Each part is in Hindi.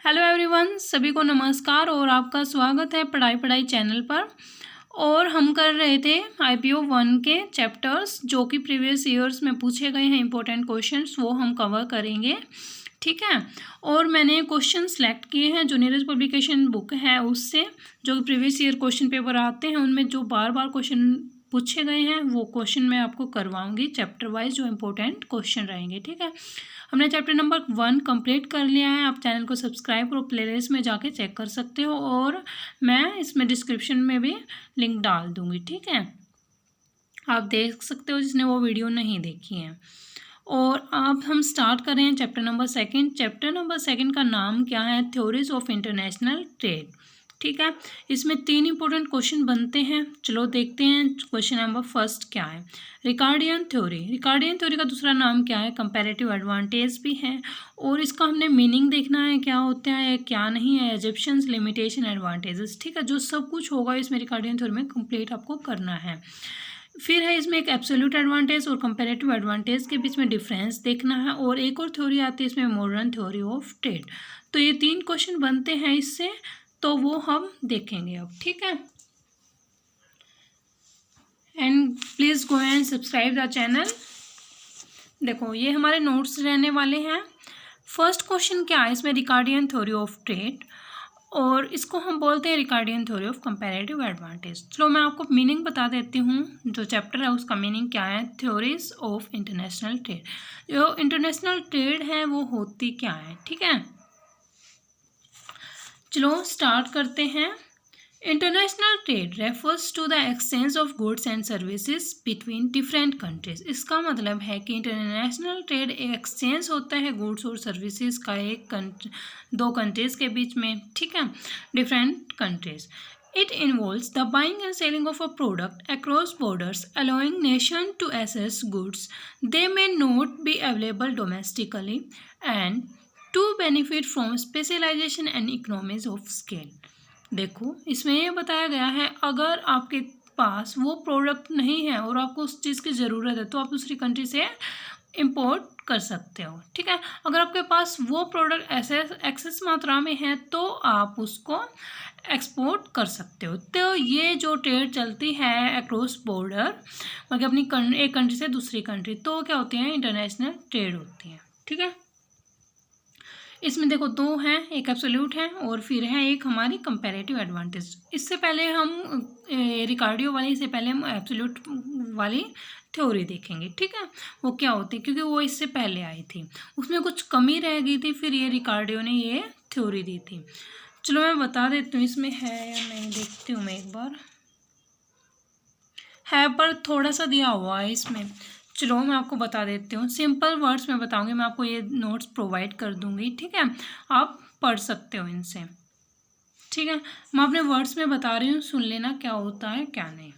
हेलो एवरीवन, सभी को नमस्कार और आपका स्वागत है पढ़ाई चैनल पर। और हम कर रहे थे IPO 1 के चैप्टर्स जो कि प्रीवियस ईयर्स में पूछे गए हैं इंपॉर्टेंट क्वेश्चंस, वो हम कवर करेंगे। ठीक है। और मैंने क्वेश्चन सेलेक्ट किए हैं जो नीरज पब्लिकेशन बुक है उससे, जो प्रीवियस ईयर क्वेश्चन पेपर आते हैं उनमें जो बार बार क्वेश्चन पूछे गए हैं वो क्वेश्चन मैं आपको करवाऊंगी चैप्टर वाइज, जो इंपॉर्टेंट क्वेश्चन रहेंगे। ठीक है। हमने चैप्टर नंबर 1 कंप्लीट कर लिया है। आप चैनल को सब्सक्राइब करो, प्लेलिस्ट में जाके चेक कर सकते हो और मैं इसमें डिस्क्रिप्शन में भी लिंक डाल दूंगी। ठीक है, आप देख सकते हो जिसने वो वीडियो नहीं देखी है। और अब हम स्टार्ट कर रहे हैं चैप्टर नंबर 2। चैप्टर नंबर 2 का नाम क्या है? Theories of international trade. ठीक है, इसमें 3 इंपॉर्टेंट क्वेश्चन बनते हैं। चलो देखते हैं क्वेश्चन नंबर 1 क्या है। Ricardian theory. रिकार्डियन थ्योरी का दूसरा नाम क्या है? कंपैरेटिव एडवांटेज भी है। और इसका हमने मीनिंग देखना है, क्या होता है क्या नहीं है, एजप्शंस, लिमिटेशन, एडवांटेजेस। ठीक है, जो सब कुछ होगा इसमें रिकार्डियन थ्योरी में कंप्लीट आपको करना है। फिर है इसमें एक एब्सोल्यूट एडवांटेज और कंपैरेटिव एडवांटेज के बीच में डिफरेंस देखना है। और एक और थ्योरी आती है इसमें, मॉडर्न थ्योरी ऑफ ट्रेड। तो ये 3 क्वेश्चन बनते हैं इससे, तो वो हम देखेंगे अब। ठीक है, and please go and subscribe the channel. देखो ये हमारे नोट्स रहने वाले हैं। फर्स्ट क्वेश्चन क्या है इसमें? रिकार्डियन थ्योरी ऑफ ट्रेड, और इसको हम बोलते हैं Ricardian theory of comparative advantage. चलो मैं आपको मीनिंग बता देती हूँ, जो चैप्टर है उसका मीनिंग क्या है। थ्योरीज ऑफ इंटरनेशनल ट्रेड, जो इंटरनेशनल ट्रेड है वो होती क्या है। ठीक है, चलो स्टार्ट करते हैं। International trade refers to the exchange of goods and services between different countries. इसका मतलब है कि इंटरनेशनल ट्रेड एक एक्सचेंज होता है गुड्स और सर्विसेज का दो कंट्रीज के बीच में। ठीक है, different countries. It involves the buying and selling of a product across borders, allowing nations to access goods they may not be available domestically and to benefit from specialization and economies of scale. देखो इसमें ये बताया गया है, अगर आपके पास वो प्रोडक्ट नहीं है और आपको उस चीज़ की ज़रूरत है तो आप दूसरी कंट्री से इंपोर्ट कर सकते हो। ठीक है, अगर आपके पास वो प्रोडक्ट एक्सेस मात्रा में है तो आप उसको एक्सपोर्ट कर सकते हो। तो ये जो ट्रेड चलती है अक्रॉस बॉर्डर, मतलब अपनी एक कंट्री से दूसरी कंट्री, तो क्या होती है? इंटरनेशनल ट्रेड होती है। ठीक है, इसमें देखो 2 हैं, एक एब्सोल्यूट है और फिर है एक हमारी कंपैरेटिव एडवांटेज। इससे पहले हम रिकार्डियो वाली से पहले हम एब्सोल्यूट वाली थ्योरी देखेंगे। ठीक है, वो क्या होती है, क्योंकि वो इससे पहले आई थी, उसमें कुछ कमी रह गई थी, फिर ये रिकार्डियो ने ये थ्योरी दी थी। चलो मैं बता देती हूँ इसमें है या नहीं, देखती हूँ मैं एक बार। है पर थोड़ा सा दिया हुआ है इसमें। चलो मैं आपको बता देती हूँ, सिंपल वर्ड्स में बताऊँगी, मैं आपको ये नोट्स प्रोवाइड कर दूँगी। ठीक है, आप पढ़ सकते हो इनसे। ठीक है, मैं अपने वर्ड्स में बता रही हूँ, सुन लेना क्या होता है क्या नहीं।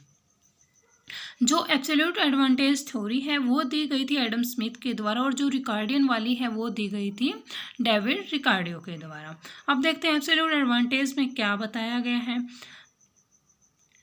जो एब्सोल्यूट एडवांटेज थ्योरी है वो दी गई थी एडम स्मिथ के द्वारा, और जो रिकार्डियन वाली है वो दी गई थी डेविड रिकार्डियो के द्वारा। अब देखते हैं एब्सोल्यूट एडवांटेज में क्या बताया गया है।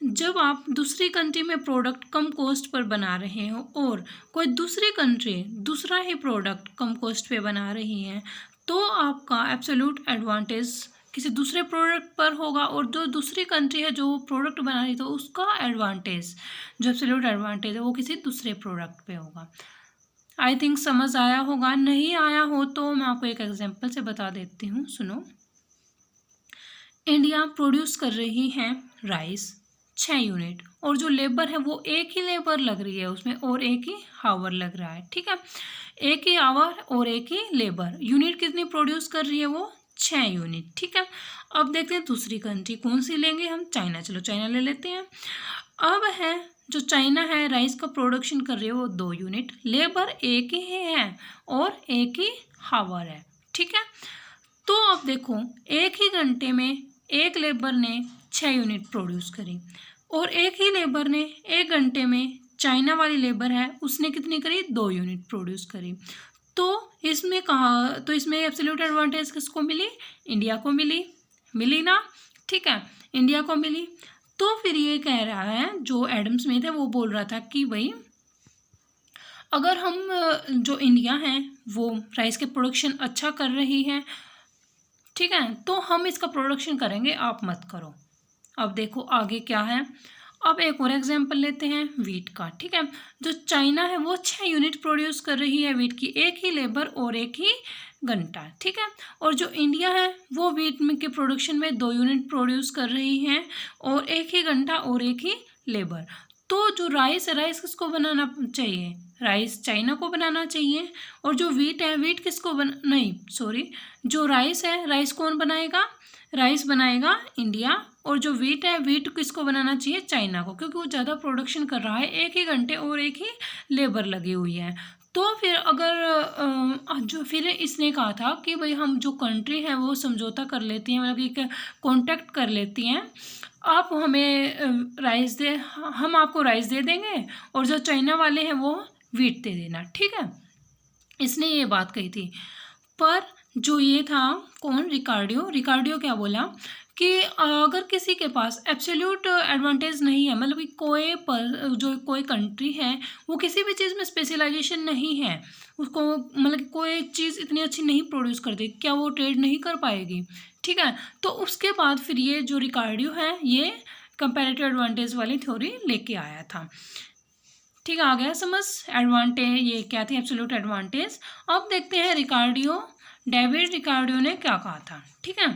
जब आप दूसरी कंट्री में प्रोडक्ट कम कॉस्ट पर बना रहे हो और कोई दूसरी कंट्री दूसरा ही प्रोडक्ट कम कॉस्ट पे बना रही है, तो आपका एब्सोल्यूट एडवांटेज किसी दूसरे प्रोडक्ट पर होगा, और जो दूसरी कंट्री है जो प्रोडक्ट बना रही, तो उसका एडवांटेज, जो एब्सोल्यूट एडवांटेज है, वो किसी दूसरे प्रोडक्ट पे होगा। आई थिंक समझ आया होगा, नहीं आया हो तो मैं आपको एक एग्जांपल से बता देती हूँ, सुनो। इंडिया प्रोड्यूस कर रही है राइस 6 यूनिट, और जो लेबर है वो एक ही लेबर लग रही है उसमें, और एक ही हावर लग रहा है। ठीक है, एक ही आवर और एक ही लेबर, यूनिट कितनी प्रोड्यूस कर रही है? वो 6 यूनिट। ठीक है, अब देखते हैं दूसरी कंट्री कौन सी लेंगे हम? चाइना। चलो चाइना ले लेते हैं। अब है जो चाइना है राइस का प्रोडक्शन कर रही है वो 2 यूनिट, लेबर एक ही है और एक ही हावर है। ठीक है, तो अब देखो एक ही घंटे में एक लेबर ने 6 यूनिट प्रोड्यूस करी, और एक ही लेबर ने एक घंटे में, चाइना वाली लेबर है उसने कितनी करी? 2 यूनिट प्रोड्यूस करी। तो इसमें कहा, तो इसमें एब्सोल्यूट एडवांटेज किसको मिली? इंडिया को मिली ना। ठीक है, इंडिया को मिली। तो फिर ये कह रहा है, जो एडम स्मिथ है वो बोल रहा था कि भाई अगर हम जो इंडिया है वो राइस के प्रोडक्शन अच्छा कर रही है, ठीक है, तो हम इसका प्रोडक्शन करेंगे, आप मत करो। अब देखो आगे क्या है। अब एक और एग्जांपल लेते हैं वीट का। ठीक है, जो चाइना है वो 6 यूनिट प्रोड्यूस कर रही है वीट की, एक ही लेबर और एक ही घंटा। ठीक है, और जो इंडिया है वो वीट में के प्रोडक्शन में 2 यूनिट प्रोड्यूस कर रही है और एक ही घंटा और एक ही लेबर। तो जो राइस है, राइस किसको बनाना चाहिए? राइस चाइना को बनाना चाहिए। और जो वीट है, वीट किसको नहीं सॉरी, जो राइस है, राइस कौन बनाएगा? राइस बनाएगा इंडिया। और जो वीट है, वीट किसको बनाना चाहिए? चाइना को, क्योंकि वो ज़्यादा प्रोडक्शन कर रहा है, एक ही घंटे और एक ही लेबर लगी हुई है। तो फिर अगर जो फिर इसने कहा था कि भाई हम जो कंट्री है वो समझौता कर लेती हैं, मतलब एक कॉन्टैक्ट कर लेती हैं, आप हमें राइस दे, हम आपको राइस दे देंगे और जो चाइना वाले हैं वो वीट दे देना। ठीक है, इसने ये बात कही थी। पर जो ये था कौन? रिकार्डियो क्या बोला कि अगर किसी के पास एब्सोल्यूट एडवांटेज नहीं है, मतलब कि कोई कंट्री है वो किसी भी चीज़ में स्पेशलाइजेशन नहीं है, उसको मतलब कि कोई चीज़ इतनी अच्छी नहीं प्रोड्यूस करती, क्या वो ट्रेड नहीं कर पाएगी? ठीक है, तो उसके बाद फिर ये जो रिकार्डियो है ये कंपैरेटिव एडवांटेज वाली थ्योरी लेके आया था। ठीक है, आ गया समझ? एडवांटेज ये क्या थी? Absolute advantage. अब देखते हैं डेविड रिकार्डियो ने क्या कहा था। ठीक है,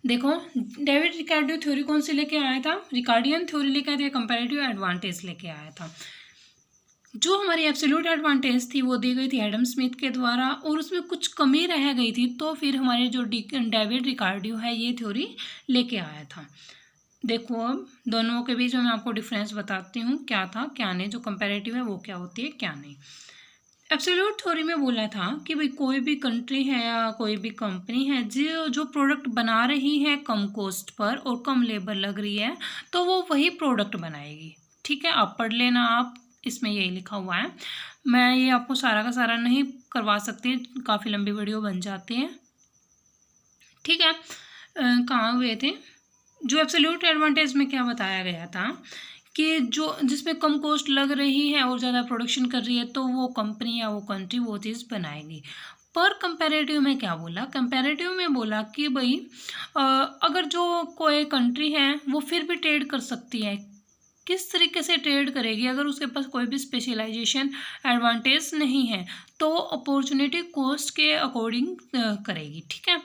देखो डेविड रिकार्डियो थ्योरी कौन सी लेके आया था? रिकार्डियन थ्योरी लेके आया था, कंपैरेटिव एडवांटेज लेके आया था। जो हमारी एब्सोल्यूट एडवांटेज थी वो दी गई थी एडम स्मिथ के द्वारा, और उसमें कुछ कमी रह गई थी, तो फिर हमारे जो डेविड रिकार्डियो है ये थ्योरी लेके आया था। देखो अब दोनों के बीच में मैं आपको डिफरेंस बताती हूँ, क्या था क्या नहीं, जो कंपैरेटिव है वो क्या होती है क्या नहीं। एब्सोल्यूट थ्योरी में बोला था कि भाई कोई भी कंट्री है या कोई भी कंपनी है जो प्रोडक्ट बना रही है कम कॉस्ट पर और कम लेबर लग रही है, तो वो वही प्रोडक्ट बनाएगी। ठीक है, आप पढ़ लेना, आप इसमें यही लिखा हुआ है। मैं ये आपको सारा का सारा नहीं करवा सकती, काफ़ी लंबी वीडियो बन जाती है। ठीक है, कहाँ हुए थे? जो एब्सोल्यूट एडवांटेज में क्या बताया गया था कि जो जिसमें कम कॉस्ट लग रही है और ज़्यादा प्रोडक्शन कर रही है, तो वो कंपनी या वो कंट्री वो चीज़ बनाएगी। पर कंपैरेटिव में क्या बोला? कंपैरेटिव में बोला कि भाई अगर जो कोई कंट्री है वो फिर भी ट्रेड कर सकती है। किस तरीके से ट्रेड करेगी? अगर उसके पास कोई भी स्पेशलाइजेशन एडवांटेज नहीं है तो अपॉर्चुनिटी कॉस्ट के अकॉर्डिंग करेगी। ठीक है,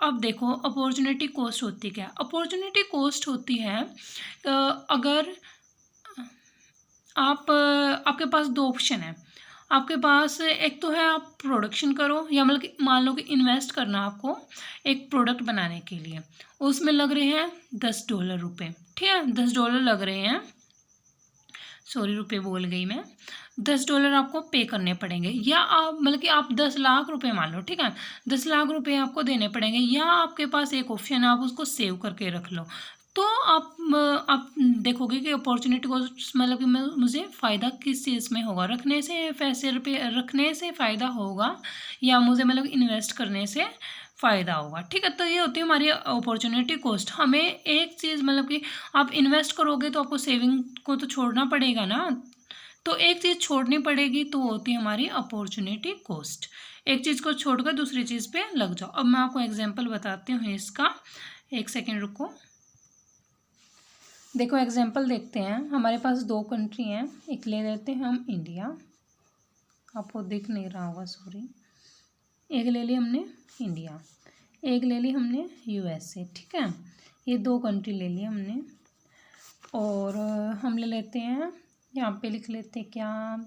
अब देखो अपॉर्चुनिटी कॉस्ट होती क्या? अपॉर्चुनिटी कॉस्ट होती है अगर आपके पास 2 ऑप्शन है। आपके पास एक तो है आप प्रोडक्शन करो, या मतलब कि मान लो कि इन्वेस्ट करना आपको एक प्रोडक्ट बनाने के लिए, उसमें लग रहे हैं $10 रुपये। ठीक है, $10 लग रहे हैं, सॉरी रुपये बोल गई मैं, $10 आपको पे करने पड़ेंगे, या आप मतलब कि आप 10 लाख रुपए मान लो। ठीक है, 10 लाख रुपए आपको देने पड़ेंगे, या आपके पास एक ऑप्शन है आप उसको सेव करके रख लो। तो आप देखोगे कि अपॉर्चुनिटी को मतलब कि मुझे फ़ायदा किस चीज़ में होगा? रखने से पैसे रुपये रखने से फ़ायदा होगा, या मुझे मतलब इन्वेस्ट करने से फ़ायदा होगा। ठीक है, तो ये होती है हमारी अपॉर्चुनिटी कॉस्ट। हमें एक चीज़ मतलब कि आप इन्वेस्ट करोगे तो आपको सेविंग को तो छोड़ना पड़ेगा ना, तो एक चीज़ छोड़नी पड़ेगी, तो होती है हमारी अपॉर्चुनिटी कॉस्ट। एक चीज़ को छोड़कर दूसरी चीज़ पे लग जाओ। अब मैं आपको एग्जांपल बताती हूँ इसका, एक सेकेंड रुको। देखो एग्जांपल देखते हैं, हमारे पास 2 कंट्री हैं, एक ले लेते हैं हम इंडिया, आपको दिख नहीं रहा होगा सॉरी, एक ले ली हमने इंडिया, एक ले ली हमने USA। ठीक है, ये 2 कंट्री ले ली हमने, और हम ले लेते हैं, यहाँ पे लिख लेते हैं क्या,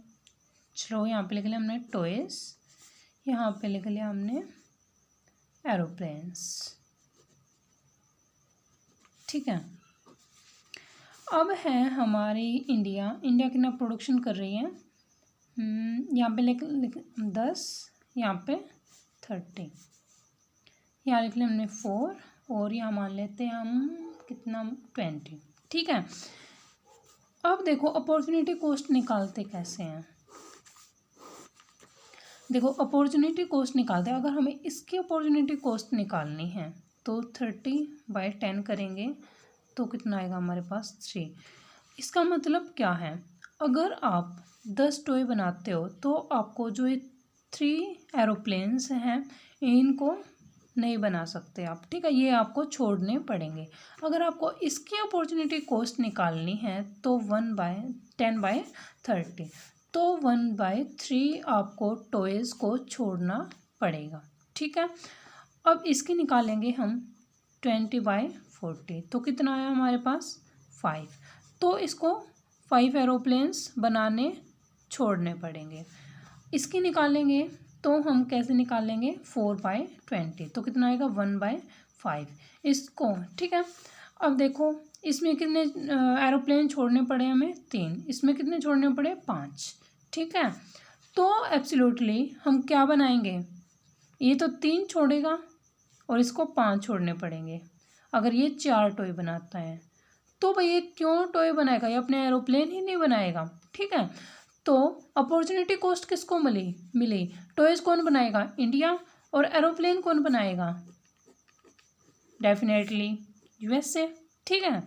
चलो यहाँ पे लिख लिया हमने टॉयज, यहाँ पे लिख लिया हमने एरोप्लेन्स। ठीक है, अब है हमारी इंडिया कितना प्रोडक्शन कर रही है, यहाँ पे लिख 10, यहाँ पे 30, यहाँ लिख लिया हमने 4, और यहाँ मान लेते हैं हम कितना 20। ठीक है, अब देखो अपॉर्चुनिटी कॉस्ट निकालते कैसे हैं। देखो अपॉर्चुनिटी कॉस्ट निकालते हैं, अगर हमें इसकी अपॉर्चुनिटी कॉस्ट निकालनी है तो 30/10 करेंगे तो कितना आएगा हमारे पास 3। इसका मतलब क्या है? अगर आप 10 टॉय बनाते हो तो आपको जो ये 3 एरोप्लेन्स हैं इनको नहीं बना सकते आप, ठीक है, ये आपको छोड़ने पड़ेंगे। अगर आपको इसकी अपॉर्चुनिटी कॉस्ट निकालनी है तो 1/10/30, तो 1/3 आपको टॉयज़ को छोड़ना पड़ेगा, ठीक है। अब इसकी निकालेंगे हम 20/40, तो कितना आया हमारे पास 5, तो इसको 5 एरोप्लेन्स बनाने छोड़ने पड़ेंगे। इसकी निकालेंगे तो हम कैसे निकालेंगे 4/20, तो कितना आएगा 1/5 इसको, ठीक है। अब देखो इसमें कितने एरोप्लेन छोड़ने पड़े हमें 3, इसमें कितने छोड़ने पड़े 5, ठीक है। तो एब्सोल्युटली हम क्या बनाएंगे, ये तो 3 छोड़ेगा और इसको 5 छोड़ने पड़ेंगे। अगर ये 4 टॉय बनाता है तो भाई ये क्यों टॉय बनाएगा, ये अपने एरोप्लेन ही नहीं बनाएगा, ठीक है। तो अपॉर्चुनिटी कॉस्ट किसको मिली, टॉयज कौन बनाएगा, इंडिया, और एरोप्लेन कौन बनाएगा, डेफिनेटली यूएसए, ठीक है।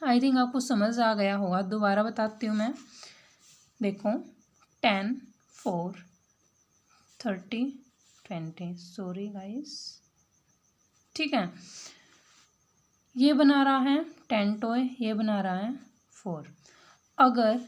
आई थिंक आपको समझ आ गया होगा, दोबारा बताती हूँ मैं। देखो 10, 4, 30, 20, सॉरी गाइस, ठीक है। ये बना रहा है 10 टॉय, ये बना रहा है 4। अगर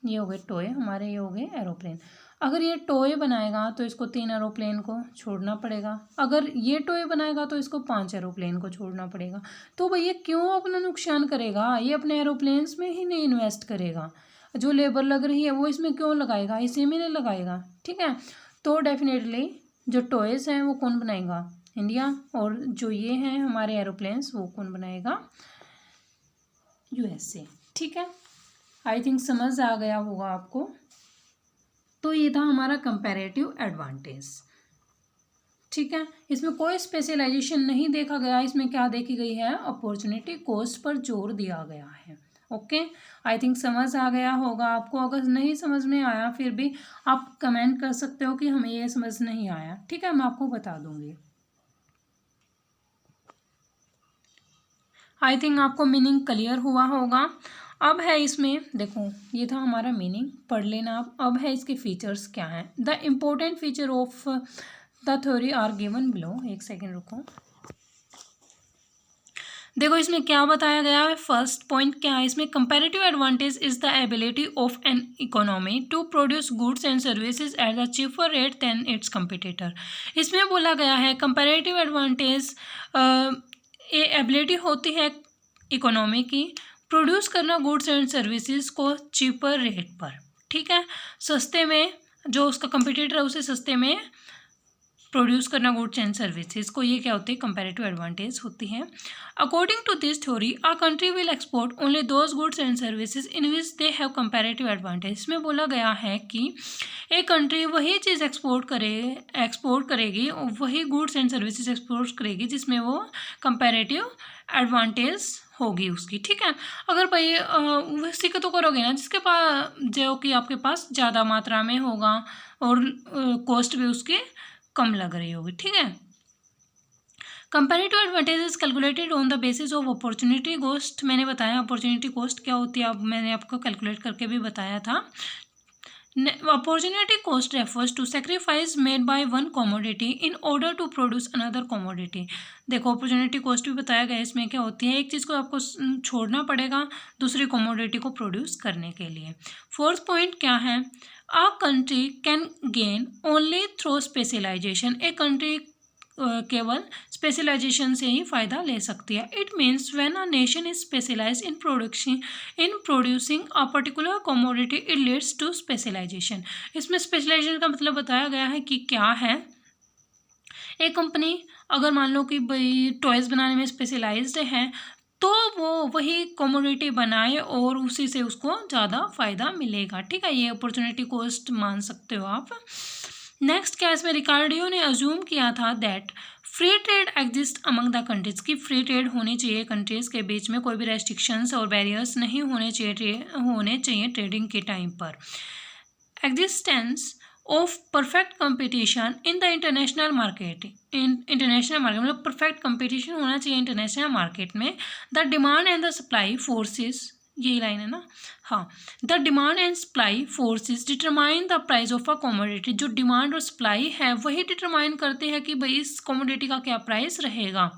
ये हो गए टॉय हमारे, ये हो गए एरोप्लेन। अगर ये टॉय बनाएगा तो इसको 3 एरोप्लेन को छोड़ना पड़ेगा, अगर ये टॉय बनाएगा तो इसको 5 एरोप्लेन को छोड़ना पड़ेगा। तो भाई ये क्यों अपना नुकसान करेगा, ये अपने एरोप्लेन्स में ही नहीं इन्वेस्ट करेगा, जो लेबर लग रही है वो इसमें क्यों लगाएगा, इसी में नहीं लगाएगा, ठीक है। तो डेफिनेटली जो टॉयज़ हैं वो कौन बनाएगा, इंडिया, और जो ये हैं हमारे एरोप्लेन्स वो कौन बनाएगा, यूएसए, ठीक है। आई थिंक समझ आ गया होगा आपको। तो ये था हमारा कंपैरेटिव एडवांटेज, ठीक है। इसमें कोई स्पेशलाइजेशन नहीं देखा गया, इसमें क्या देखी गई है, अपॉर्चुनिटी कॉस्ट पर जोर दिया गया है। ओके, आई थिंक समझ आ गया होगा आपको। अगर नहीं समझ में आया फिर भी आप कमेंट कर सकते हो कि हमें ये समझ नहीं आया, ठीक है, मैं आपको बता दूंगी। आई थिंक आपको मीनिंग क्लियर हुआ होगा। अब है इसमें देखो, ये था हमारा मीनिंग, पढ़ लेना आप। अब है इसके फीचर्स क्या हैं। The important feature of the theory are given below. एक सेकेंड रुको, देखो इसमें क्या बताया गया है। फर्स्ट पॉइंट क्या है इसमें, comparative advantage is the ability of an economy to produce goods and services at a cheaper rate than its competitor. इसमें बोला गया है कंपैरेटिव एडवांटेज ये एबिलिटी होती है इकोनॉमी की प्रोड्यूस करना गुड्स एंड सर्विसेज को चीपर रेट पर, ठीक है, सस्ते में, जो उसका कंपटीटर है उसे सस्ते में प्रोड्यूस करना गुड्स एंड सर्विसेज को, ये क्या होती है, कंपैरेटिव एडवांटेज होती है। According to this theory a country will export only those goods and services in which they have comparative advantage. इसमें बोला गया है कि एक कंट्री वही चीज़ एक्सपोर्ट करेगी, वही गुड्स एंड सर्विसेज एक्सपोर्ट करेगी जिसमें वो कंपैरेटिव एडवांटेज होगी उसकी, ठीक है। अगर भाई उसी को तो करोगे ना जिसके पास, जो कि आपके पास ज़्यादा मात्रा में होगा और कॉस्ट भी उसकी कम लग रही होगी, ठीक है। Comparative advantage is calculated on the basis of opportunity cost. मैंने बताया अपॉर्चुनिटी कॉस्ट क्या होती है, अब मैंने आपको कैलकुलेट करके भी बताया था। Opportunity cost refers to sacrifice made by one commodity in order to produce another commodity। देखो अपॉर्चुनिटी कॉस्ट भी बताया गया है, इसमें क्या होती है, एक चीज़ को आपको छोड़ना पड़ेगा दूसरी कमोडिटी को प्रोड्यूस करने के लिए। फोर्थ पॉइंट क्या है, a country can gain only through specialization. एक कंट्री केवल स्पेशलाइजेशन से ही फ़ायदा ले सकती है। It means when a nation is specialize in producing a particular commodity it leads to specialization. इसमें स्पेशलाइजेशन का मतलब बताया गया है कि क्या है, एक कंपनी अगर मान लो कि भाई टॉयज़ बनाने में स्पेशलाइज्ड है तो वो वही कमोडिटी बनाए और उसी से उसको ज़्यादा फ़ायदा मिलेगा, ठीक है। ये अपॉर्चुनिटी कॉस्ट मान सकते हो आप। नेक्स्ट क्या इसमें, रिकार्डियो ने अज्यूम किया था that free trade exist among the countries, की फ्री ट्रेड होनी चाहिए कंट्रीज़ के बीच में, कोई भी रेस्ट्रिक्शंस और बैरियर्स नहीं होने चाहिए ट्रेडिंग के टाइम पर। Existence of perfect competition in the international market, मतलब परफेक्ट कंपटीशन होना चाहिए इंटरनेशनल मार्केट में। The demand and the supply forces यही लाइन है ना, हाँ। The demand and supply forces determine the price of a commodity. जो डिमांड और सप्लाई है वही डिटरमाइन करते हैं कि भाई इस कमोडिटी का क्या प्राइस रहेगा।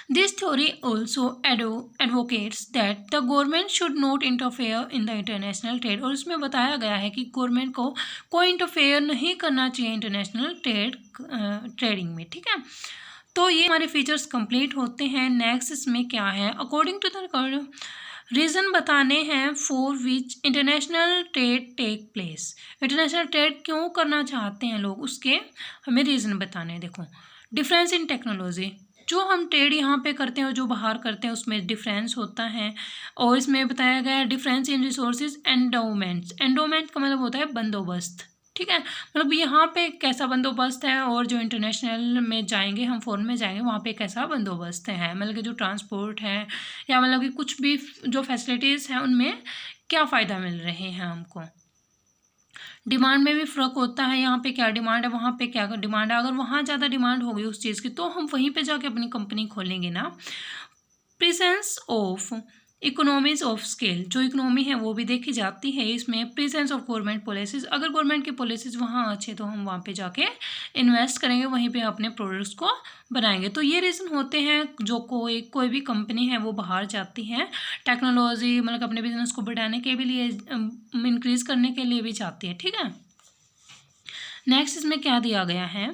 This theory also advocates that the government should not interfere in the international trade। और इसमें बताया गया है कि गवर्नमेंट को कोई इंटरफेयर नहीं करना चाहिए इंटरनेशनल ट्रेडिंग में, ठीक है। तो ये हमारे फीचर्स कंप्लीट होते हैं। नेक्स्ट इसमें क्या है, अकॉर्डिंग टू द रीज़न बताने हैं for which international trade take place. International trade क्यों करना चाहते हैं लोग, उसके हमें रीज़न बताने हैं। देखो, डिफरेंस इन टेक्नोलॉजी, जो हम ट्रेड यहाँ पे करते हैं और जो बाहर करते हैं उसमें डिफरेंस होता है। और इसमें बताया गया है difference in resources endowments. Endowment का मतलब होता है बंदोबस्त, ठीक है। मतलब यहाँ पे कैसा बंदोबस्त है और जो इंटरनेशनल में जाएंगे, हम फॉरेन में जाएंगे, वहाँ पे कैसा बंदोबस्त है, मतलब कि जो ट्रांसपोर्ट है या मतलब कि कुछ भी जो फैसिलिटीज़ हैं उनमें क्या फ़ायदा मिल रहे हैं हमको। डिमांड में भी फ़र्क होता है, यहाँ पे क्या डिमांड है, वहाँ पे क्या डिमांड है। अगर वहाँ ज़्यादा डिमांड होगी उस चीज़ की तो हम वहीं पे जाके अपनी कंपनी खोलेंगे ना। Presence of economies of scale, जो इकोनॉमी है वो भी देखी जाती है इसमें। प्रेजेंस ऑफ गवर्नमेंट पॉलिसीज़, अगर गवर्नमेंट की पॉलिसीज़ वहाँ अच्छे तो हम वहाँ पे जाके इन्वेस्ट करेंगे, वहीं पे अपने प्रोडक्ट्स को बनाएंगे। तो ये रीज़न होते हैं जो कोई भी कंपनी है वो बाहर जाती है, टेक्नोलॉजी मतलब अपने बिजनेस को बढ़ाने के भी लिए, इंक्रीज़ करने के लिए भी जाती है, ठीक है। नेक्स्ट इसमें क्या दिया गया है,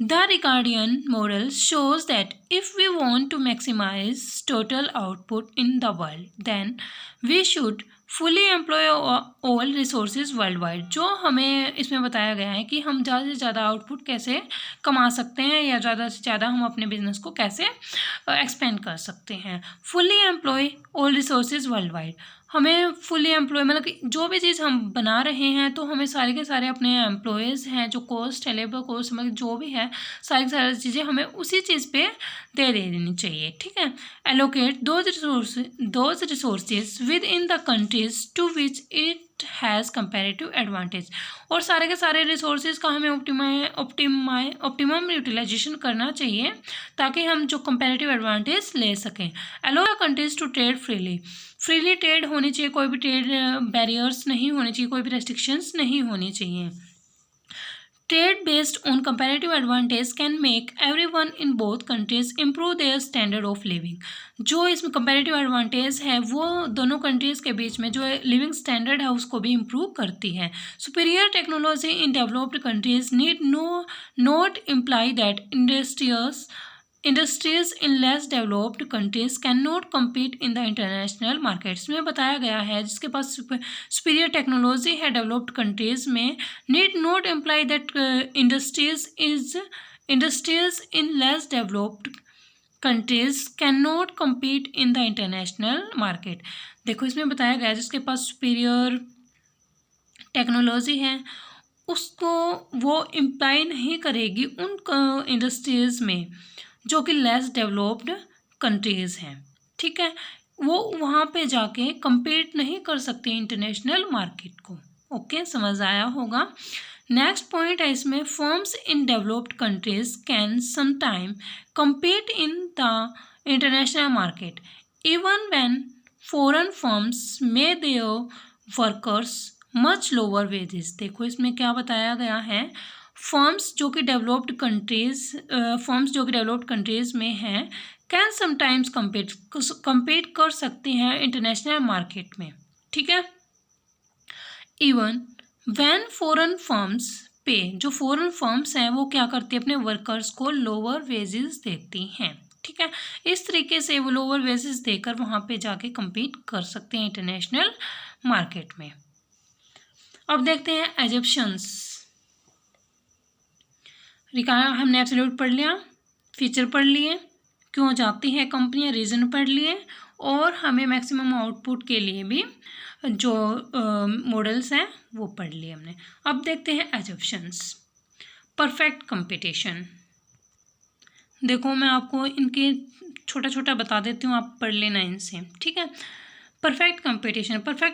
The Ricardian model shows that if we want to maximize total output in the world, then we should fully employ all resources worldwide। जो हमें इसमें बताया गया है कि हम ज़्यादा से ज़्यादा आउटपुट कैसे कमा सकते हैं या ज़्यादा से ज़्यादा हम अपने बिजनेस को कैसे एक्सपेंड कर सकते हैं। Fully employ all resources world wide, हमें फुली एम्प्लॉय मतलब कि जो भी चीज़ हम बना रहे हैं तो हमें सारे के सारे अपने एम्प्लॉयज़ हैं, जो कॉस्ट है, लेबर कॉस्ट मतलब जो भी है, सारी चीज़ें हमें उसी चीज़ पे दे देनी चाहिए, ठीक है। Allocate those resources within the countries to which it has comparative advantage. और सारे के सारे रिसोर्सेज का हमें ऑप्टिमम यूटिलाइजेशन करना चाहिए ताकि हम जो कंपैरेटिव एडवांटेज ले सकें। Allow the countries to trade freely ट्रेड होनी चाहिए, कोई भी ट्रेड बैरियर्स नहीं होने चाहिए, कोई भी रेस्ट्रिक्शंस नहीं होनी चाहिए। Trade based on comparative advantage can make everyone in both countries improve their standard of living. जो इसमें कंपैरेटिव एडवांटेज है वो दोनों कंट्रीज़ के बीच में जो लिविंग स्टैंडर्ड है उसको भी इम्प्रूव करती है। Superior technology in developed countries need not imply that industries in less developed countries can not compete in the international markets में बताया गया है। जिसके पास सुपीरियर टेक्नोलॉजी है डेवलप्ड कंट्रीज में, need not imply that industries in less developed countries can not compete in the international market. देखो इसमें बताया गया है जिसके पास सुपीरियर टेक्नोलॉजी है उसको वो इम्प्लाई नहीं करेगी उन इंडस्ट्रीज़ में जो कि लेस डेवलप्ड कंट्रीज़ हैं, ठीक है। वो वहाँ पे जाके compete नहीं कर सकती इंटरनेशनल मार्केट को। ओके, समझ आया होगा। नेक्स्ट पॉइंट है इसमें, firms in developed countries can sometime compete in the international market even when foreign firms may their workers much lower wages. देखो इसमें क्या बताया गया है, फर्म्स जो कि डेवलप्ड कंट्रीज़ में हैं कैन समटाइम्स compete कर सकती हैं इंटरनेशनल मार्केट में, ठीक है। इवन व्हेन फॉरेन फर्म्स पे, जो फॉरेन फर्म्स हैं वो क्या करती है अपने वर्कर्स को लोअर वेजेस देती हैं, ठीक है। इस तरीके से वो लोअर वेजेस देकर वहाँ पे जाके compete कर सकते हैं इंटरनेशनल मार्केट में। अब देखते हैं एजम्पशंस। हमने एब्सोल्यूट पढ़ लिया, फीचर पढ़ लिए, क्यों जाती हैं कंपनियां, रीज़न पढ़ लिए, और हमें मैक्सिमम आउटपुट के लिए भी जो मॉडल्स हैं वो पढ़ लिए हमने। अब देखते हैं एजम्पशंस। परफेक्ट कंपटीशन, देखो मैं आपको इनके छोटा छोटा बता देती हूँ, आप पढ़ लेना इनसे, ठीक है। परफेक्ट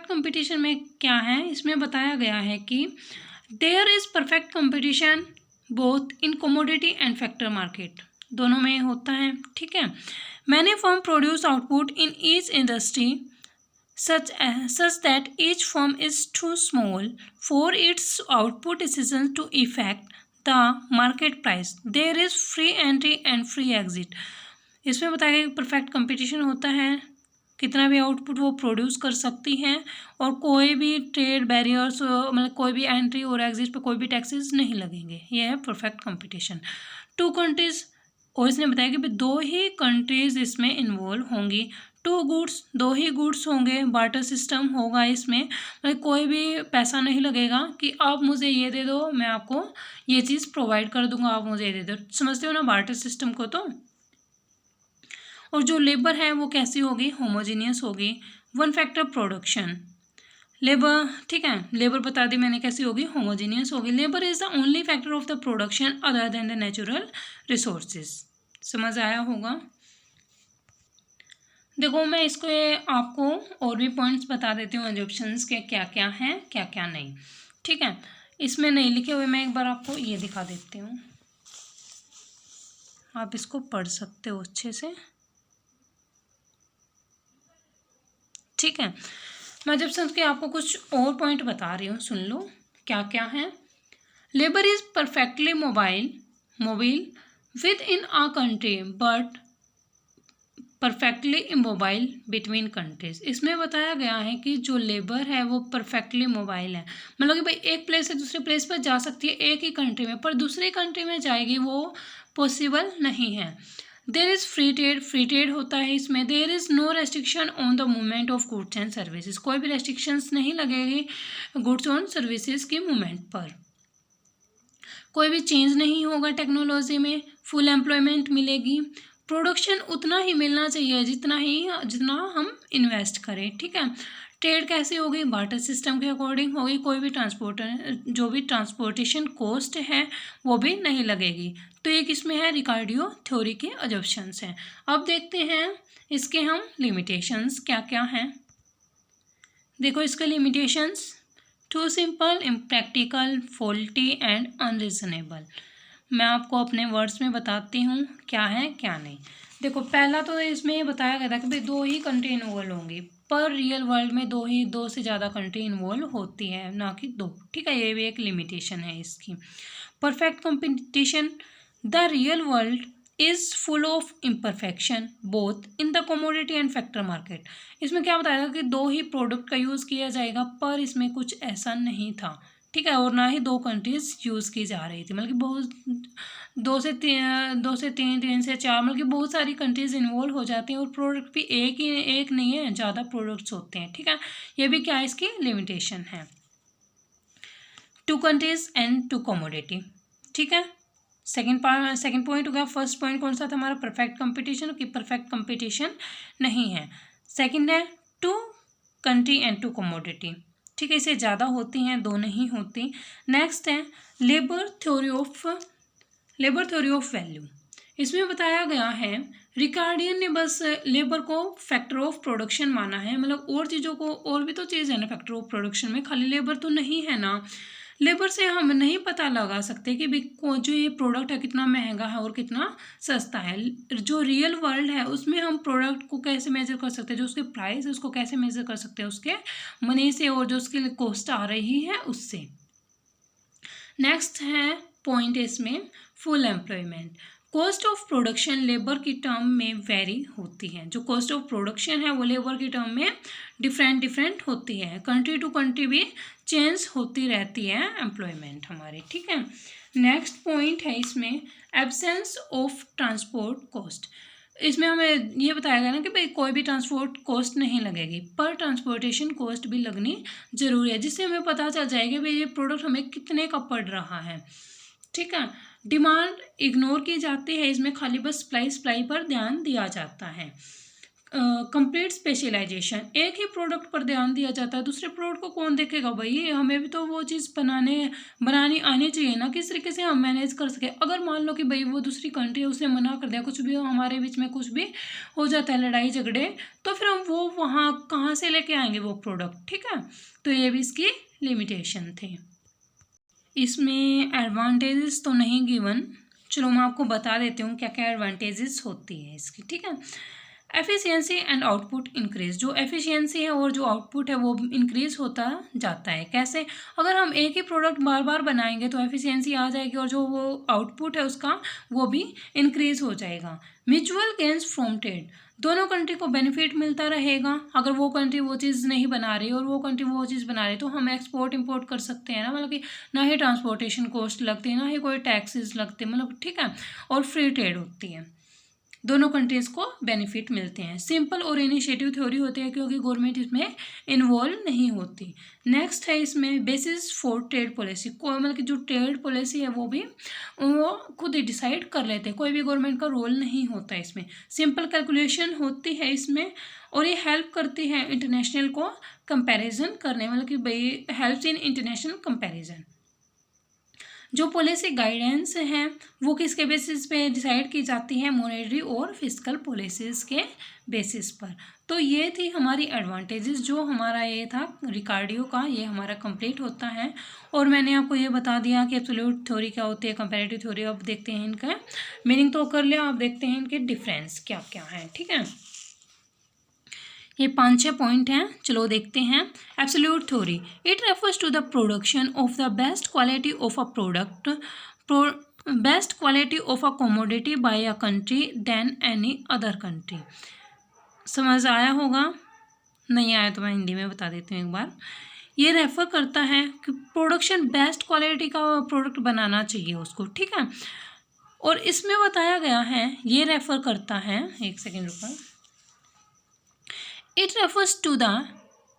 कंपटीशन में क्या है, इसमें बताया गया है कि there is perfect competition both in commodity and factor market, दोनों में होता है, ठीक है। Many firm produce output in each industry such that each firm is too small for its output decisions to affect the market price. There is free entry and free exit. इसमें बताया गया कि परफेक्ट कंपटीशन होता है, कितना भी आउटपुट वो प्रोड्यूस कर सकती हैं और कोई भी ट्रेड बैरियर्स मतलब कोई भी एंट्री और एग्जिट पे कोई भी टैक्सेस नहीं लगेंगे. ये है परफेक्ट कंपटीशन. 2 कंट्रीज, और इसने बताया कि 2 ही कंट्रीज इसमें इन्वॉल्व होंगी. 2 गुड्स, 2 ही गुड्स होंगे. बार्टर सिस्टम होगा इसमें, मतलब कोई भी पैसा नहीं लगेगा कि आप मुझे ये दे दो मैं आपको ये चीज़ प्रोवाइड कर दूंगा, आप मुझे ये दे दो. समझते हो ना बार्टर सिस्टम को. तो और जो लेबर है वो कैसी होगी, होमोजीनियस होगी. 1 फैक्टर प्रोडक्शन लेबर, ठीक है, लेबर बता दी मैंने कैसी होगी, होमोजीनियस होगी. Labour is the only factor of the production other than the natural resources. समझ आया होगा. देखो मैं इसको आपको और भी पॉइंट्स बता देती हूँ एजम्पशंस के क्या क्या हैं क्या क्या नहीं. ठीक है, इसमें नहीं लिखे हुए मैं एक बार आपको ये दिखा देती हूँ, आप इसको पढ़ सकते हो अच्छे से. ठीक है, मैं एजम्पशंस के आपको कुछ और पॉइंट बता रही हूँ, सुन लो क्या क्या है. Labour is perfectly mobile with in a country but perfectly immobile between countries. इसमें बताया गया है कि जो लेबर है वो परफेक्टली मोबाइल है, मतलब कि भाई एक प्लेस से दूसरे प्लेस पर जा सकती है एक ही कंट्री में, पर दूसरी कंट्री में जाएगी वो पॉसिबल नहीं है. देयर इज़ फ्री ट्रेड होता है इसमें. There is no restriction on the movement of goods and services. कोई भी रेस्ट्रिक्शंस नहीं लगेगी गुड्स और सर्विसेज की मूवमेंट पर. कोई भी चेंज नहीं होगा टेक्नोलॉजी में. फुल एम्प्लॉयमेंट मिलेगी. प्रोडक्शन उतना ही मिलना चाहिए जितना हम इन्वेस्ट करें. ठीक है, ट्रेड कैसे होगी, बार्टर सिस्टम के अकॉर्डिंग होगी. कोई भी जो भी ट्रांसपोर्टेशन कॉस्ट है वो भी नहीं लगेगी. तो एक इसमें है रिकार्डियो थ्योरी के अजम्पशंस हैं. अब देखते हैं इसके हम लिमिटेशंस क्या क्या हैं. देखो इसके limitations, too simple, impractical, faulty and unreasonable. मैं आपको अपने वर्ड्स में बताती हूँ क्या है क्या नहीं. देखो पहला तो इसमें बताया गया था कि भाई 2 ही कंट्री इन्वॉल्व होंगी, पर रियल वर्ल्ड में 2 से ज़्यादा कंट्री इन्वॉल्व होती है, ना कि 2. ठीक है, ये भी एक लिमिटेशन है इसकी. Perfect competition, the real world is full of imperfection both in the commodity and factor market. इसमें क्या बताया था कि 2 ही प्रोडक्ट का यूज़ किया जाएगा, पर इसमें कुछ ऐसा नहीं था. ठीक है, और ना ही 2 कंट्रीज यूज़ की जा रही थी, मतलब कि बहुत 2 से 3, 3 से 4, मतलब कि बहुत सारी कंट्रीज इन्वॉल्व हो जाती हैं और प्रोडक्ट भी एक नहीं है, ज़्यादा प्रोडक्ट्स होते हैं. ठीक है, ये भी क्या है इसकी लिमिटेशन है. 2 कंट्रीज एंड 2 कमोडिटी. ठीक है, सेकंड पॉइंट हो गया. फर्स्ट पॉइंट कौन सा था हमारा, परफेक्ट कंपटीशन, कि परफेक्ट कंपटीशन नहीं है. सेकंड है 2 कंट्री एंड 2 कमोडिटी. ठीक है, इससे ज़्यादा होती हैं, 2 नहीं होती. नेक्स्ट है लेबर थ्योरी ऑफ वैल्यू. इसमें बताया गया है रिकार्डियन ने बस लेबर को फैक्टर ऑफ प्रोडक्शन माना है, मतलब और चीज़ों को, और भी तो चीज़ है ना फैक्टर ऑफ प्रोडक्शन में, खाली लेबर तो नहीं है ना. लेबर से हम नहीं पता लगा सकते कि भाई जो ये प्रोडक्ट है कितना महंगा है और कितना सस्ता है. जो रियल वर्ल्ड है उसमें हम प्रोडक्ट को कैसे मेजर कर सकते हैं, जो उसके प्राइस है उसको कैसे मेजर कर सकते हैं, उसके मनी से और जो उसकी कॉस्ट आ रही है उससे. नेक्स्ट है पॉइंट इसमें full employment. Cost of production labour की टर्म में वेरी होती है. जो कॉस्ट ऑफ प्रोडक्शन है वो लेबर की टर्म में डिफरेंट होती है. कंट्री टू कंट्री भी चेंज होती रहती है एम्प्लॉयमेंट हमारी. ठीक है, नेक्स्ट पॉइंट है इसमें एब्सेंस ऑफ ट्रांसपोर्ट कॉस्ट. इसमें हमें ये बताया गया ना कि भाई कोई भी ट्रांसपोर्ट कॉस्ट नहीं लगेगी, पर ट्रांसपोर्टेशन कॉस्ट भी लगनी ज़रूरी है, जिससे हमें पता चल जाएगा भाई ये प्रोडक्ट हमें कितने का पड़ रहा है. ठीक है, डिमांड इग्नोर की जाती है इसमें, खाली बस सप्लाई पर ध्यान दिया जाता है. कंप्लीट स्पेशलाइजेशन, एक ही प्रोडक्ट पर ध्यान दिया जाता है, दूसरे प्रोडक्ट को कौन देखेगा भाई, हमें भी तो वो चीज़ बनानी आनी चाहिए ना, किस तरीके से हम मैनेज कर सके. अगर मान लो कि भाई वो दूसरी कंट्री है उसने मना कर दिया, कुछ भी हमारे बीच में कुछ भी हो जाता है लड़ाई झगड़े, तो फिर हम वो वहाँ कहाँ से लेके आएंगे वो प्रोडक्ट. ठीक है, तो ये भी इसकी लिमिटेशन थे. इसमें एडवांटेजेस तो नहीं गिवन, चलो मैं आपको बता देती हूँ क्या क्या एडवांटेजेस होती है इसकी. ठीक है, एफिशिएंसी एंड आउटपुट इंक्रीज, जो एफिशिएंसी है और जो आउटपुट है वो इंक्रीज होता जाता है। कैसे? अगर हम एक ही प्रोडक्ट बार बार बनाएंगे तो एफिशिएंसी आ जाएगी और जो वो आउटपुट है उसका वो भी इंक्रीज हो जाएगा। म्यूचुअल गेन्स फ्रॉम ट्रेड, दोनों कंट्री को बेनिफिट मिलता रहेगा। अगर वो कंट्री वो चीज़ नहीं बना रही और वो कंट्री वो चीज़ बना रही तो हम एक्सपोर्ट इंपोर्ट कर सकते हैं ना, मतलब कि ना ही ट्रांसपोर्टेशन कॉस्ट लगती है ना ही कोई टैक्सेस लगते, मतलब ठीक है, और फ्री ट्रेड होती है, दोनों कंट्रीज़ को बेनिफिट मिलते हैं। सिंपल और इनिशिएटिव थ्योरी होती है क्योंकि गवर्नमेंट इसमें इन्वॉल्व नहीं होती। नेक्स्ट है इसमें बेसिस फॉर ट्रेड पॉलिसी, कोई मतलब कि जो ट्रेड पॉलिसी है वो भी वो खुद ही डिसाइड कर लेते हैं, कोई भी गवर्नमेंट का रोल नहीं होता है इसमें। सिंपल कैलकुलेशन होती है इसमें और ये हेल्प करती है इंटरनेशनल को कंपैरिजन करने, मतलब कि भाई हेल्प्स इन इंटरनेशनल कंपैरिजन। जो पॉलिसी गाइडेंस है वो किसके बेसिस पे डिसाइड की जाती है? मॉनेटरी और फिस्कल पॉलिसीज़ के बेसिस पर। तो ये थी हमारी एडवांटेजेस, जो हमारा ये था रिकार्डियो का, ये हमारा कंप्लीट होता है। और मैंने आपको ये बता दिया कि एब्सोल्यूट थ्योरी क्या होती है, कंपैरेटिव थ्योरी। अब देखते हैं इनका मीनिंग तो कर लिया, अब देखते हैं इनके डिफरेंस क्या क्या है। ठीक है, ये 5-6 पॉइंट हैं, चलो देखते हैं। Absolute theory, it refers to the production of the best quality of a product, best quality of a commodity by a country than any other country. समझ आया होगा? नहीं आया तो मैं हिंदी में बता देती हूँ एक बार। ये रेफर करता है कि प्रोडक्शन बेस्ट क्वालिटी का प्रोडक्ट बनाना चाहिए उसको, ठीक है। और इसमें बताया गया है, ये रेफर करता है, एक सेकेंड रुको, it refers to the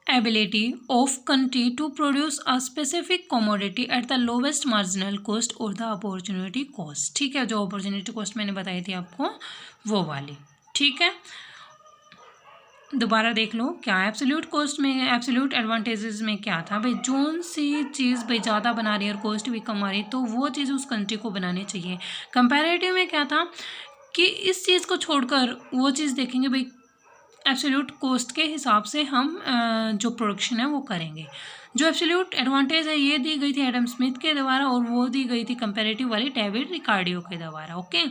ability of country to produce a specific commodity at the lowest marginal cost or the opportunity cost। ठीक है, जो opportunity cost मैंने बताई थी आपको वो वाली, ठीक है। दोबारा देख लो क्या एब्सोल्यूट कॉस्ट में, एब्सोल्यूट एडवांटेजेस में क्या था भाई, जोन सी चीज़ भाई ज़्यादा बना रही है और कॉस्ट भी कम आ रही है तो वो चीज़ उस कंट्री को बनानी चाहिए। कंपैरेटिव में क्या था कि इस चीज़ को छोड़कर वो चीज़ देखेंगे भाई एब्सोल्यूट कॉस्ट के हिसाब से हम जो प्रोडक्शन है वो करेंगे। जो एब्सोल्यूट एडवांटेज है ये दी गई थी एडम स्मिथ के द्वारा और वो दी गई थी कंपैरेटिव वाली डेविड रिकार्डियो के द्वारा। ओके,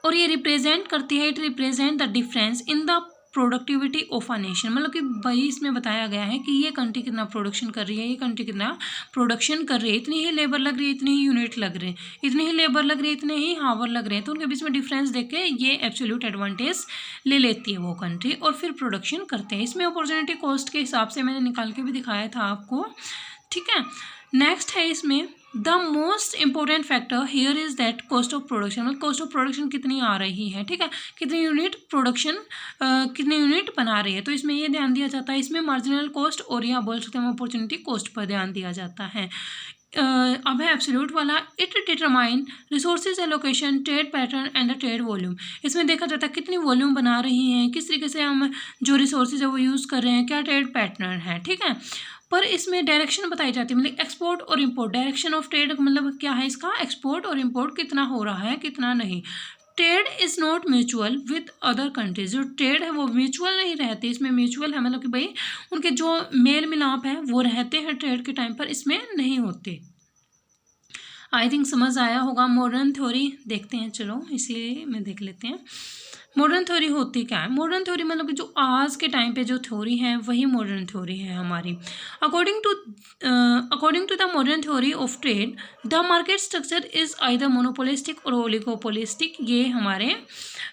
और ये रिप्रेजेंट करती है, it represent the difference in the productivity of a nation, मतलब कि भाई इसमें बताया गया है कि ये कंट्री कितना प्रोडक्शन कर रही है, ये कंट्री कितना प्रोडक्शन कर रही है, इतनी ही लेबर लग रही है, इतनी ही यूनिट लग रहे हैं, इतनी ही लेबर लग रही है, इतने ही हावर लग रहे हैं, तो उनके बीच में डिफरेंस देख के ये एब्सोल्यूट एडवांटेज ले लेती है वो कंट्री और फिर प्रोडक्शन करते हैं। इसमें अपॉर्चुनिटी कॉस्ट के हिसाब से मैंने निकाल के भी दिखाया था आपको, ठीक है। नेक्स्ट है इसमें the most important factor here is that cost of production, मतलब कॉस्ट ऑफ प्रोडक्शन कितनी आ रही है, ठीक है, कितनी यूनिट प्रोडक्शन कितनी यूनिट बना रही है, तो इसमें ये ध्यान दिया जाता है। इसमें मार्जिनल कॉस्ट और या बोल सकते हैं अपॉर्चुनिटी कॉस्ट पर ध्यान दिया जाता है। अब है एब्सोल्यूट वाला, it determine resources allocation, trade pattern and the trade volume. इसमें देखा जाता है कितनी वॉल्यूम बना रही हैं, किस तरीके से हम जो रिसोर्सेज है वो यूज़ कर रहे हैं, क्या ट्रेड पैटर्न है, ठीक है। पर इसमें डायरेक्शन बताई जाती है, मतलब एक्सपोर्ट और इंपोर्ट, डायरेक्शन ऑफ ट्रेड मतलब क्या है इसका, एक्सपोर्ट और इंपोर्ट कितना हो रहा है कितना नहीं। Trade is not mutual with other countries, जो ट्रेड है वो म्यूचुअल नहीं रहती, इसमें म्यूचुअल है मतलब कि भाई उनके जो मेल मिलाप है वो रहते हैं ट्रेड के टाइम पर, इसमें नहीं होते। आई थिंक समझ आया होगा। मॉडर्न थ्योरी देखते हैं, चलो इसी में देख लेते हैं मॉडर्न थ्योरी होती क्या है। मॉडर्न थ्योरी मतलब कि जो आज के टाइम पे जो थ्योरी है वही मॉडर्न थ्योरी है हमारी। According to the modern theory of trade the market structure is either monopolistic और ओलिगोपोलिस्टिक, ये हमारे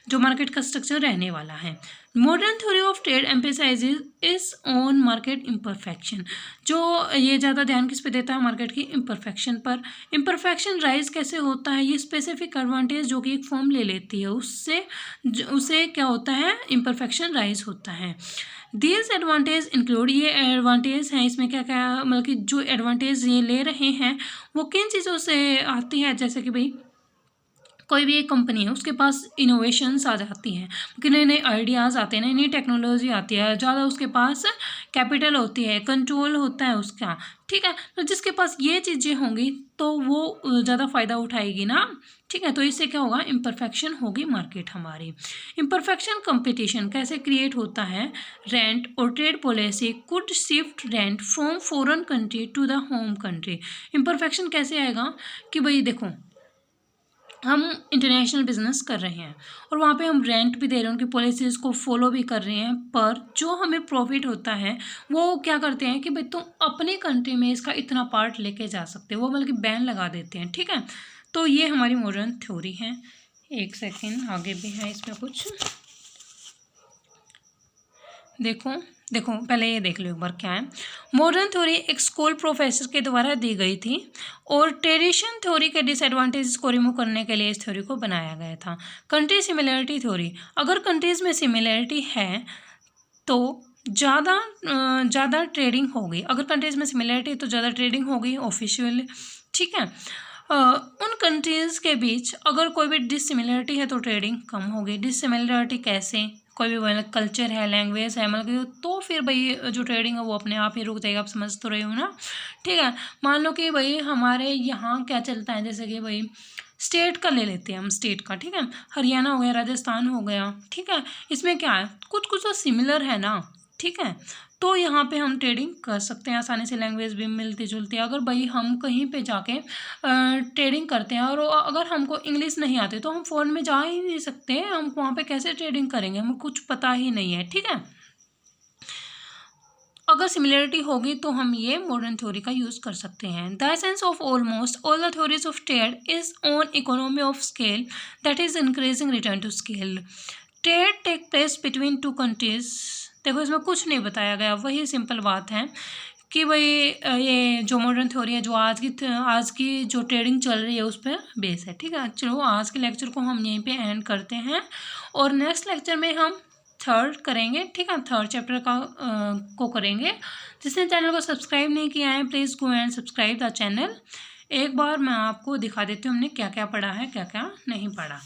जो मार्केट का स्ट्रक्चर रहने वाला है। Modern theory of trade emphasizes is on market imperfection, जो ये ज़्यादा ध्यान किस पे देता है, मार्केट की इम्परफेक्शन पर। इम्परफेक्शन राइज कैसे होता है, ये स्पेसिफिक एडवांटेज जो कि एक फॉर्म ले लेती है उससे क्या होता है, इम्परफेक्शन राइज होता है। दीज एडवांटेज इंक्लूड, ये एडवांटेज हैं, इसमें क्या क्या मतलब कि जो एडवांटेज ये ले रहे हैं वो किन चीज़ों से आती है, जैसे कि भाई कोई भी एक कंपनी है उसके पास इनोवेशंस आ जाती हैं, कि नए नए आइडियाज़ आते हैं, नई नई टेक्नोलॉजी आती है, ज़्यादा उसके पास कैपिटल होती है, कंट्रोल होता है उसका, ठीक है। तो जिसके पास ये चीज़ें होंगी तो वो ज़्यादा फ़ायदा उठाएगी ना, ठीक है। तो इससे क्या होगा, इम्परफेक्शन होगी मार्केट हमारी। इम्परफेक्शन कंपटीशन कैसे क्रिएट होता है, रेंट और trade policy could shift rent from foreign country to the home country. Imperfection कैसे आएगा कि भाई देखो हम इंटरनेशनल बिजनेस कर रहे हैं और वहाँ पे हम रेंट भी दे रहे हैं, उनकी पॉलिसीज़ को फॉलो भी कर रहे हैं, पर जो हमें प्रॉफिट होता है वो क्या करते हैं कि भाई तुम अपनी कंट्री में इसका इतना पार्ट लेके जा सकते हो, वो बल्कि बैन लगा देते हैं। ठीक है, तो ये हमारी मॉडर्न थ्योरी है। एक सेकेंड, आगे भी है इसमें कुछ, देखो पहले ये देख लो एक बार क्या है। मॉडर्न थ्योरी एक स्कूल प्रोफेसर के द्वारा दी गई थी और ट्रेडिशन थ्योरी के डिसएडवांटेजेस को रिमूव करने के लिए इस थ्योरी को बनाया गया था। कंट्री सिमिलरिटी थ्योरी, अगर कंट्रीज़ में सिमिलरिटी है तो ज़्यादा ट्रेडिंग होगी। अगर कंट्रीज़ में सिमिलरिटी है तो ज़्यादा ट्रेडिंग होगी ऑफिशियल। ठीक है, उन कंट्रीज़ के बीच अगर कोई भी डिससिमिलरिटी है तो ट्रेडिंग कम होगी। डिससिमिलरिटी कैसे, कोई भी मतलब कल्चर है, लैंग्वेज है, मतलब तो फिर भाई जो ट्रेडिंग है वो अपने आप ही रुक जाएगा। आप समझ तो रहे हो ना। ठीक है, मान लो कि भाई हमारे यहाँ क्या चलता है, जैसे कि भाई स्टेट का ले लेते हैं हम, स्टेट का। ठीक है, हरियाणा हो गया, राजस्थान हो गया। ठीक है, इसमें क्या है, कुछ तो सिमिलर है ना। ठीक है, तो यहाँ पे हम ट्रेडिंग कर सकते हैं आसानी से, लैंग्वेज भी मिलती जुलती है। अगर भाई हम कहीं पे जाके ट्रेडिंग करते हैं और अगर हमको इंग्लिश नहीं आती तो हम फ़ॉरेन में जा ही नहीं सकते, हम वहाँ पे कैसे ट्रेडिंग करेंगे, हमें कुछ पता ही नहीं है। ठीक है, अगर सिमिलरिटी होगी तो हम ये मॉडर्न थ्योरी का यूज़ कर सकते हैं। The essence of almost all the theories of trade is on economy of scale, that is increasing return to scale. Trade take place between two countries. देखो इसमें कुछ नहीं बताया गया, वही सिंपल बात है कि भाई ये जो मॉडर्न थ्योरी है, जो आज की जो ट्रेडिंग चल रही है उस पर बेस है। ठीक है, चलो आज के लेक्चर को हम यहीं पे एंड करते हैं और नेक्स्ट लेक्चर में हम थर्ड करेंगे। ठीक है, थर्ड चैप्टर को करेंगे। जिसने चैनल को सब्सक्राइब नहीं किया है please go and subscribe the channel. एक बार मैं आपको दिखा देती हूँ हमने क्या क्या पढ़ा है, क्या क्या नहीं पढ़ा।